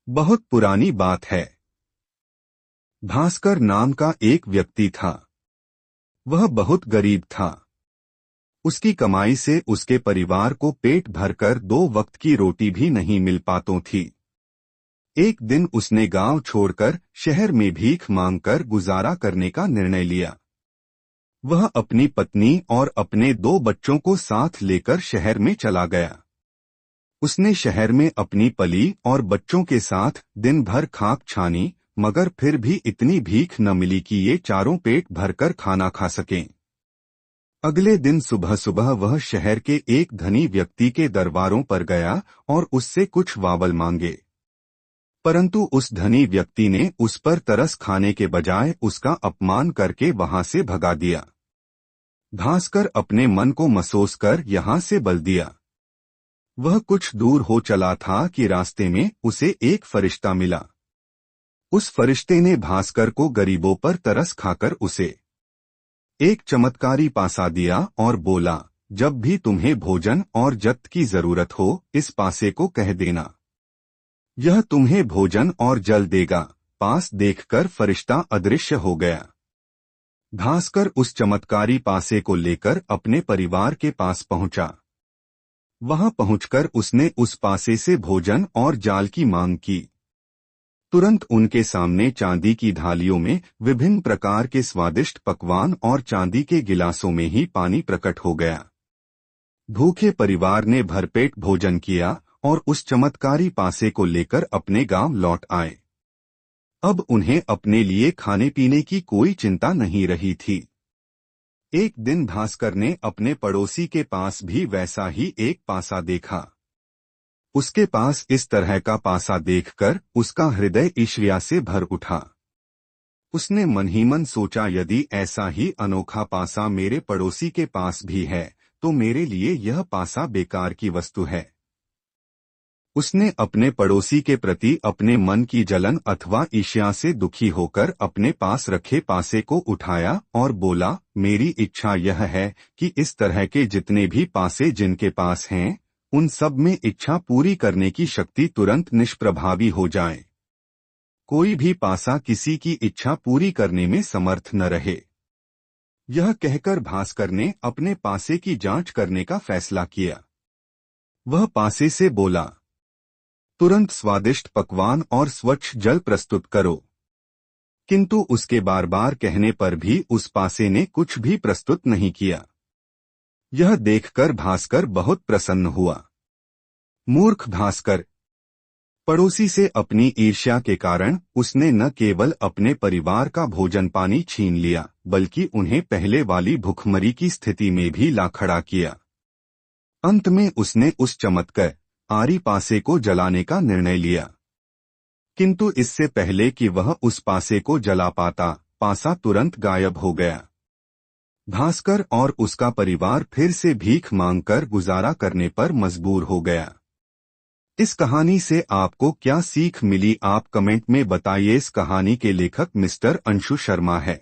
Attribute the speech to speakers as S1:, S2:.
S1: बहुत पुरानी बात है। भास्कर नाम का एक व्यक्ति था। वह बहुत गरीब था। उसकी कमाई से उसके परिवार को पेट भरकर 2 वक्त की रोटी भी नहीं मिल पाती थी। एक दिन उसने गांव छोड़कर शहर में भीख मांगकर गुजारा करने का निर्णय लिया। वह अपनी पत्नी और अपने 2 बच्चों को साथ लेकर शहर में चला गया। उसने शहर में अपनी पली और बच्चों के साथ दिन भर खाक छानी, मगर फिर भी इतनी भीख न मिली कि ये चारों पेट भरकर खाना खा सकें। अगले दिन सुबह सुबह वह शहर के एक धनी व्यक्ति के दरबारों पर गया और उससे कुछ वावल मांगे, परंतु उस धनी व्यक्ति ने उस पर तरस खाने के बजाय उसका अपमान करके वहां से भगा दिया। भास्कर अपने मन को मसोस कर यहाँ से बल दिया। वह कुछ दूर हो चला था कि रास्ते में उसे एक फरिश्ता मिला। उस फरिश्ते ने भास्कर को गरीबों पर तरस खाकर उसे एक चमत्कारी पासा दिया और बोला, जब भी तुम्हें भोजन और जत की जरूरत हो इस पासे को कह देना, यह तुम्हें भोजन और जल देगा। पास देखकर फरिश्ता अदृश्य हो गया। भास्कर उस चमत्कारी पासे को लेकर अपने परिवार के पास पहुंचा। वहां पहुंचकर उसने उस पासे से भोजन और जाल की मांग की। तुरंत उनके सामने चांदी की थालियों में विभिन्न प्रकार के स्वादिष्ट पकवान और चांदी के गिलासों में ही पानी प्रकट हो गया। भूखे परिवार ने भरपेट भोजन किया और उस चमत्कारी पासे को लेकर अपने गांव लौट आए। अब उन्हें अपने लिए खाने पीने की कोई चिंता नहीं रही थी। एक दिन भास्कर ने अपने पड़ोसी के पास भी वैसा ही एक पासा देखा। उसके पास इस तरह का पासा देखकर उसका हृदय ईर्ष्या से भर उठा। उसने मन ही मन सोचा, यदि ऐसा ही अनोखा पासा मेरे पड़ोसी के पास भी है तो मेरे लिए यह पासा बेकार की वस्तु है। उसने अपने पड़ोसी के प्रति अपने मन की जलन अथवा ईर्ष्या से दुखी होकर अपने पास रखे पासे को उठाया और बोला, मेरी इच्छा यह है कि इस तरह के जितने भी पासे जिनके पास हैं उन सब में इच्छा पूरी करने की शक्ति तुरंत निष्प्रभावी हो जाए। कोई भी पासा किसी की इच्छा पूरी करने में समर्थ न रहे। यह कहकर भास्कर ने अपने पासे की जांच करने का फैसला किया। वह पासे से बोला, तुरंत स्वादिष्ट पकवान और स्वच्छ जल प्रस्तुत करो। किंतु उसके बार बार कहने पर भी उस पासे ने कुछ भी प्रस्तुत नहीं किया। यह देखकर भास्कर बहुत प्रसन्न हुआ। मूर्ख भास्कर! पड़ोसी से अपनी ईर्ष्या के कारण उसने न केवल अपने परिवार का भोजन पानी छीन लिया, बल्कि उन्हें पहले वाली भुखमरी की स्थिति में भी ला खड़ा किया। अंत में उसने उस चमत्कारी पासे को जलाने का निर्णय लिया। किंतु इससे पहले कि वह उस पासे को जला पाता, पासा तुरंत गायब हो गया। भास्कर और उसका परिवार फिर से भीख मांगकर गुजारा करने पर मजबूर हो गया। इस कहानी से आपको क्या सीख मिली, आप कमेंट में बताइए। इस कहानी के लेखक मिस्टर अंशु शर्मा है।